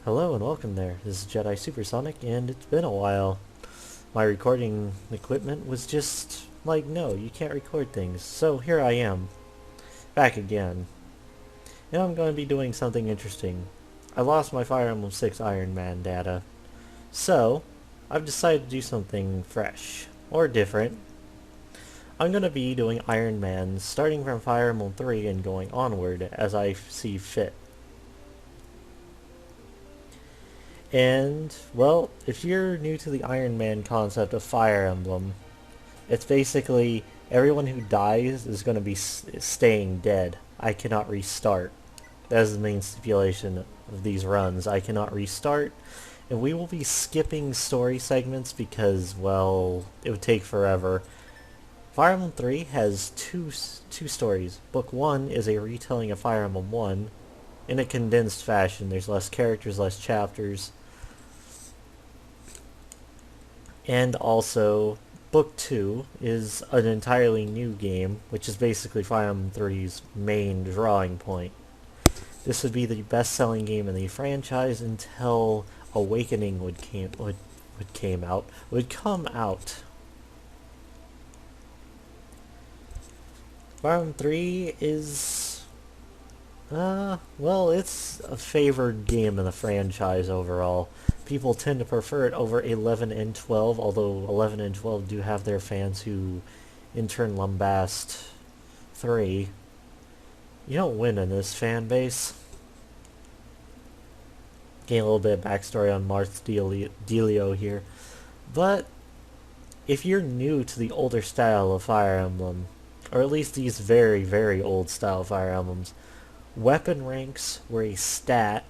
Hello and welcome there. This is Jedi Supersonic, and it's been a while. My recording equipment was just like, no, you can't record things. So here I am, back again. And I'm going to be doing something interesting. I lost my Fire Emblem 6 Ironman data. So, I've decided to do something fresh, or different. I'm going to be doing Ironman starting from Fire Emblem 3 and going onward as I see fit. And, well, if you're new to the Iron Man concept of Fire Emblem, it's basically everyone who dies is going to be staying dead. I cannot restart. That is the main stipulation of these runs. I cannot restart, and we will be skipping story segments because, well, it would take forever. Fire Emblem 3 has two stories. Book 1 is a retelling of Fire Emblem 1 in a condensed fashion. There's less characters, less chapters. And also, Book 2 is an entirely new game, which is basically Fire Emblem 3's main drawing point. This would be the best-selling game in the franchise until Awakening would come out. Fire Emblem 3 is, well, it's a favored game in the franchise overall. People tend to prefer it over 11 and 12, although 11 and 12 do have their fans who in turn lambast 3. You don't win in this fan base. Getting a little bit of backstory on Marths Delio here. But if you're new to the older style of Fire Emblem, or at least these very, very old style Fire Emblems, weapon ranks were a stat.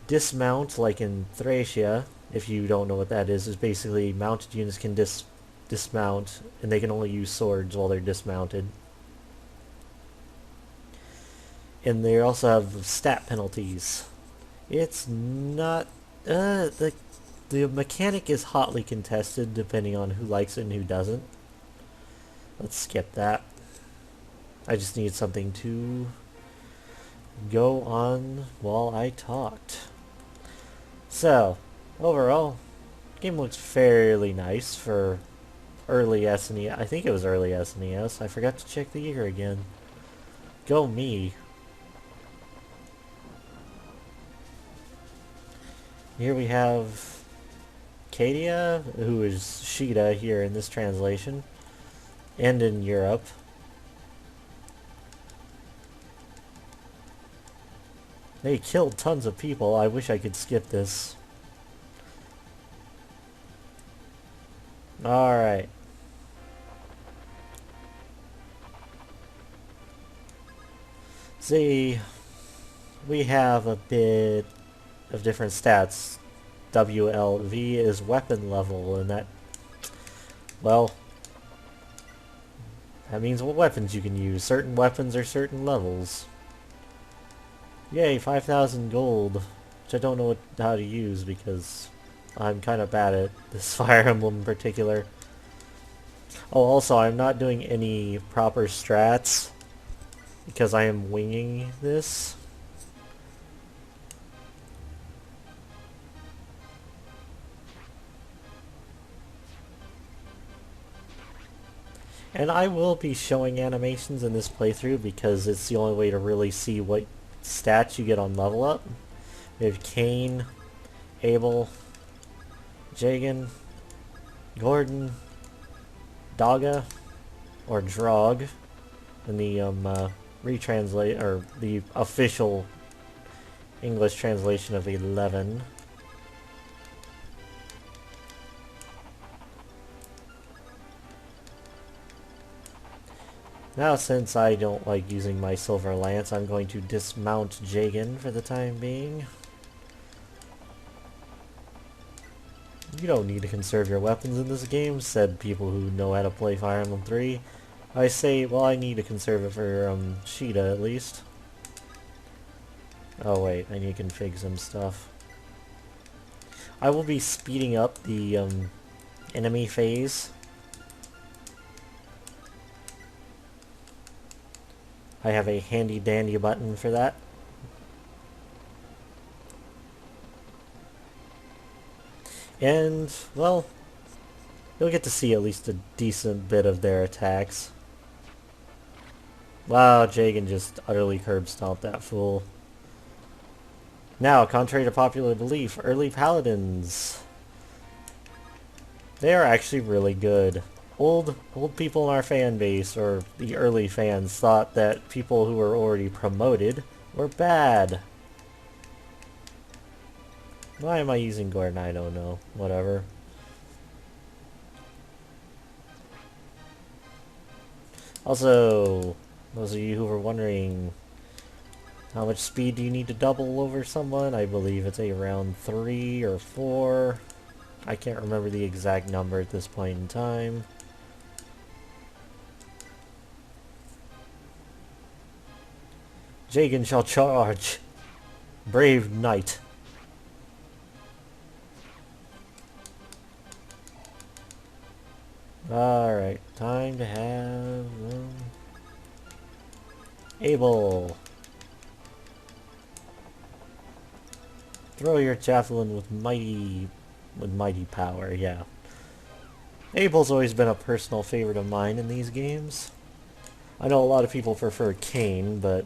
Dismount, like in Thracia, if you don't know what that is basically mounted units can dismount, and they can only use swords while they're dismounted. And they also have stat penalties. It's not... the mechanic is hotly contested depending on who likes it and who doesn't. Let's skip that. I just need something to go on while I talked. So, overall, the game looks fairly nice for early SNES. I think it was early SNES. I forgot to check the year again. Go me. Here we have Cadia, who is Sheeta here in this translation, and in Europe. They killed tons of people. I wish I could skip this. Alright. See, we have a bit of different stats. WLV is weapon level, and that, well, that means what weapons you can use. Certain weapons are certain levels. Yay, 5,000 gold, which I don't know how to use because I'm kind of bad at this Fire Emblem in particular. Oh, also, I'm not doing any proper strats because I am winging this. And I will be showing animations in this playthrough because it's the only way to really see what stats you get on level up. We have Kane, Abel, Jagan, Gordon, Daga, or Drog, in the retranslate or the official English translation of 11. Now, since I don't like using my Silver Lance, I'm going to dismount Jagan for the time being. You don't need to conserve your weapons in this game, said people who know how to play Fire Emblem 3. I say, well, I need to conserve it for Sheeta at least. Oh wait, I need to config some stuff. I will be speeding up the enemy phase. I have a handy dandy button for that. And, well, you'll get to see at least a decent bit of their attacks. Wow, Jagan just utterly curb stomped that fool. Now, contrary to popular belief, early paladins, they are actually really good. Old people in our fan base, or the early fans, thought that people who were already promoted were bad. Why am I using Gordon? I don't know. Whatever. Also, those of you who were wondering, how much speed do you need to double over someone? I believe it's around 3 or 4. I can't remember the exact number at this point in time. Jagan shall charge! Brave knight! Alright, time to have... Abel! Throw your javelin with mighty power, yeah. Abel's always been a personal favorite of mine in these games. I know a lot of people prefer Cain, but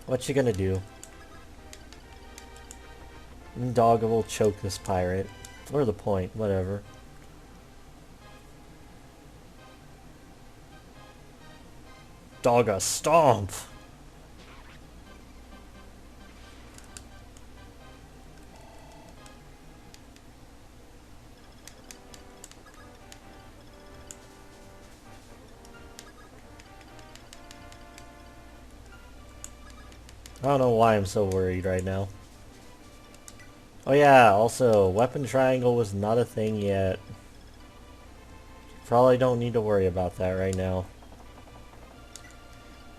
what you gonna do? Dog will choke this pirate. Or the point, whatever. Dogga stomp! I don't know why I'm so worried right now. Oh yeah, also, weapon triangle was not a thing yet. Probably don't need to worry about that right now.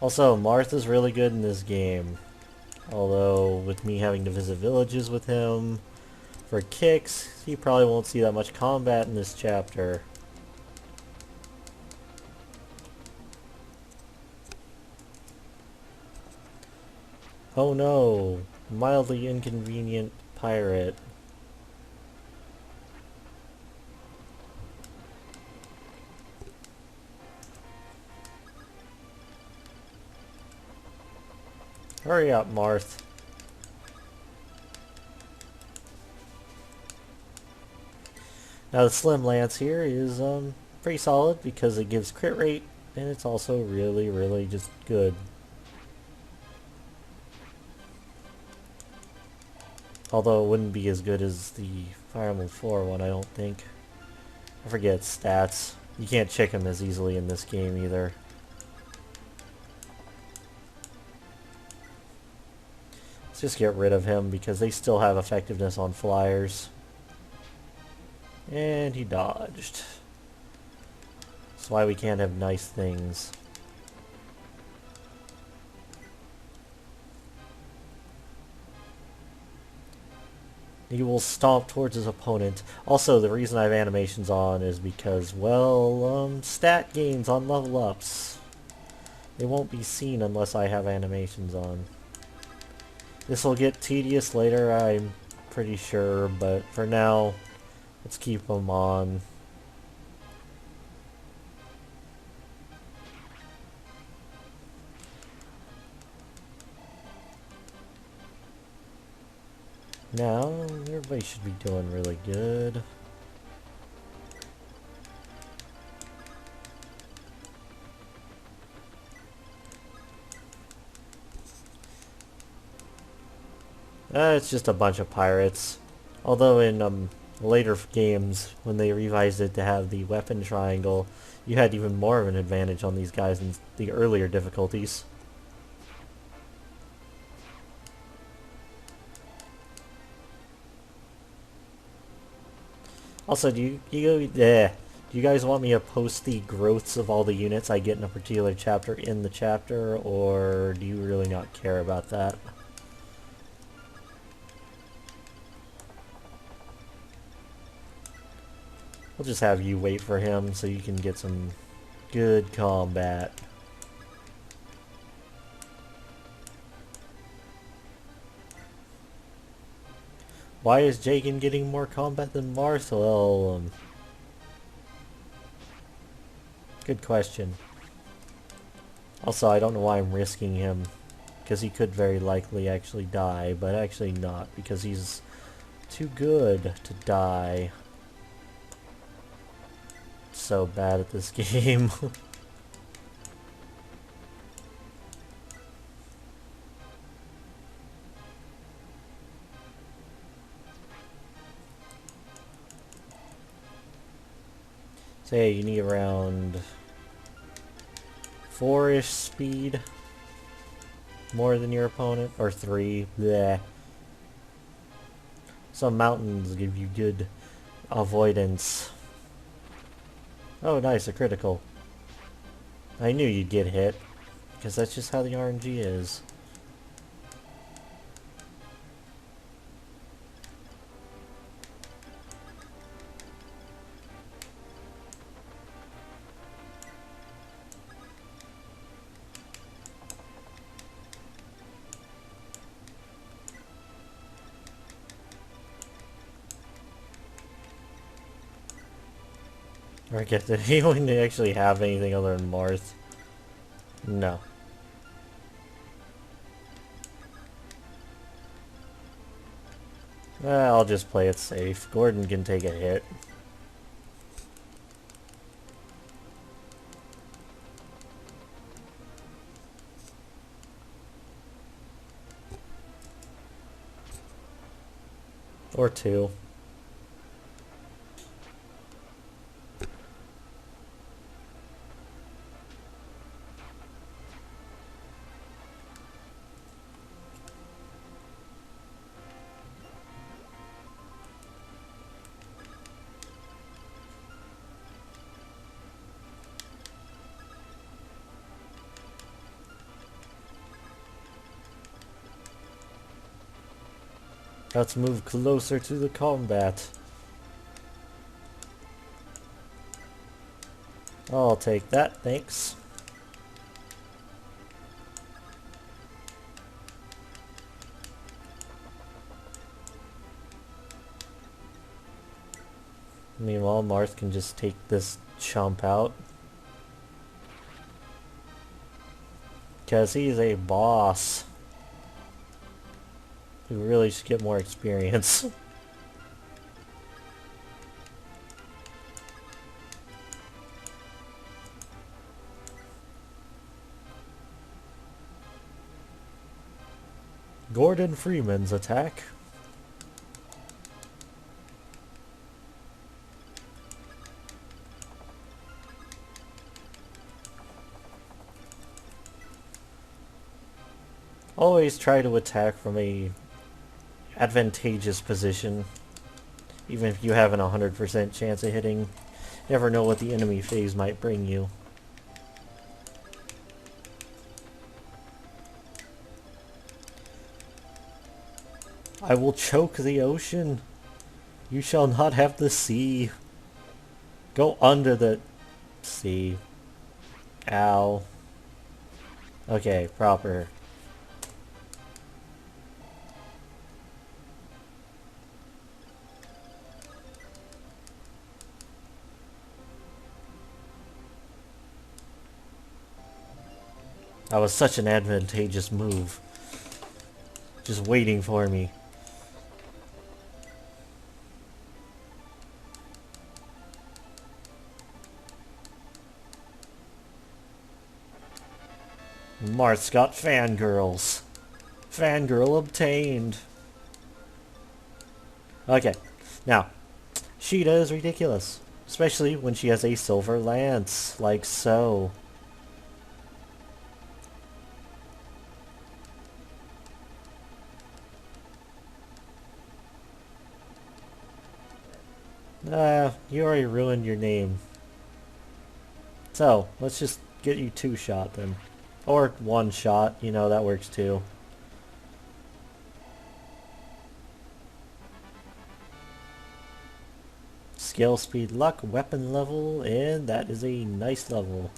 Also, Marths is really good in this game. Although, with me having to visit villages with him for kicks, he probably won't see that much combat in this chapter. Oh no, mildly inconvenient pirate. Hurry up, Marth. Now the Slim Lance here is pretty solid because it gives crit rate and it's also really just good. Although it wouldn't be as good as the Fire Emblem 4 one, I don't think. I forget stats. You can't check him as easily in this game either. Let's just get rid of him because they still have effectiveness on flyers. And he dodged. That's why we can't have nice things. He will stomp towards his opponent. Also, the reason I have animations on is because, well, stat gains on level ups. They won't be seen unless I have animations on. This will get tedious later, I'm pretty sure, but for now, let's keep them on. Now, everybody should be doing really good. It's just a bunch of pirates. Although in later games, when they revised it to have the weapon triangle, you had even more of an advantage on these guys in the earlier difficulties. Also, do you guys want me to post the growths of all the units I get in a particular chapter in the chapter, or do you really not care about that? We'll just have you wait for him so you can get some good combat. Why is Jagan getting more combat than Marths? Well, good question. Also, I don't know why I'm risking him, because he could very likely actually die, but actually not, because he's too good to die. So bad at this game. So yeah, you need around 4-ish speed. More than your opponent. Or 3. Bleh. Some mountains give you good avoidance. Oh nice, a critical. I knew you'd get hit. Because that's just how the RNG is. Or I guess, did anyone actually have anything other than Marth? No. I'll just play it safe. Gordon can take a hit. Or 2. Let's move closer to the combat. I'll take that, thanks. Meanwhile, Marth can just take this chump out. Because he's a boss. We really should get more experience. Gordon Freeman's attack. Always try to attack from a advantageous position, even if you have an 100% chance of hitting. Never know what the enemy phase might bring you. I will choke the ocean. You shall not have the sea. Go under the sea. Ow. Okay, proper. That was such an advantageous move. Just waiting for me. Marth's got fangirls. Fangirl obtained. Okay, now, Sheeta is ridiculous. Especially when she has a silver lance, like so. You already ruined your name. So, let's just get you 2-shot then. Or 1-shot, you know, that works too. Skill, speed, luck, weapon level, and that is a nice level.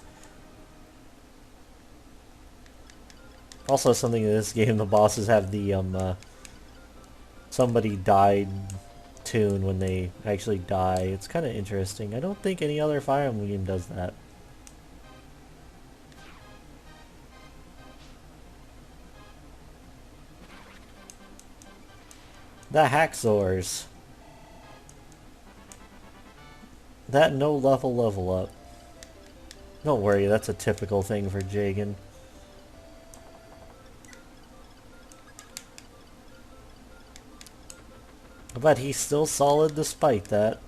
Also something in this game, the bosses have the, somebody died tune when they actually die. It's kind of interesting. I don't think any other Fire Emblem game does that. The Hacksaws. That no level up. Don't worry, that's a typical thing for Jagan. But he's still solid despite that.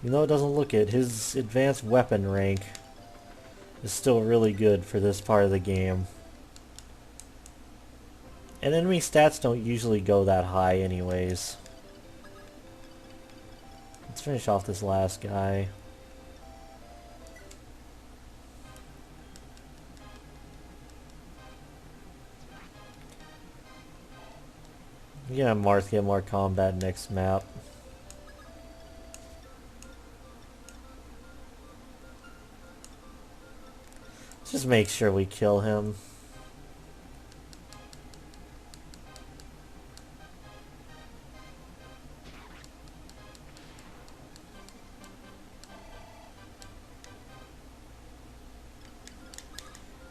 You know, it doesn't look it. His advanced weapon rank is still really good for this part of the game. And enemy stats don't usually go that high anyways. Let's finish off this last guy. Yeah, Marths get more combat next map. Let's just make sure we kill him.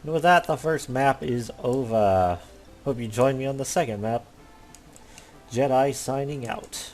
And with that, the first map is over. Hope you join me on the second map. Jedi signing out.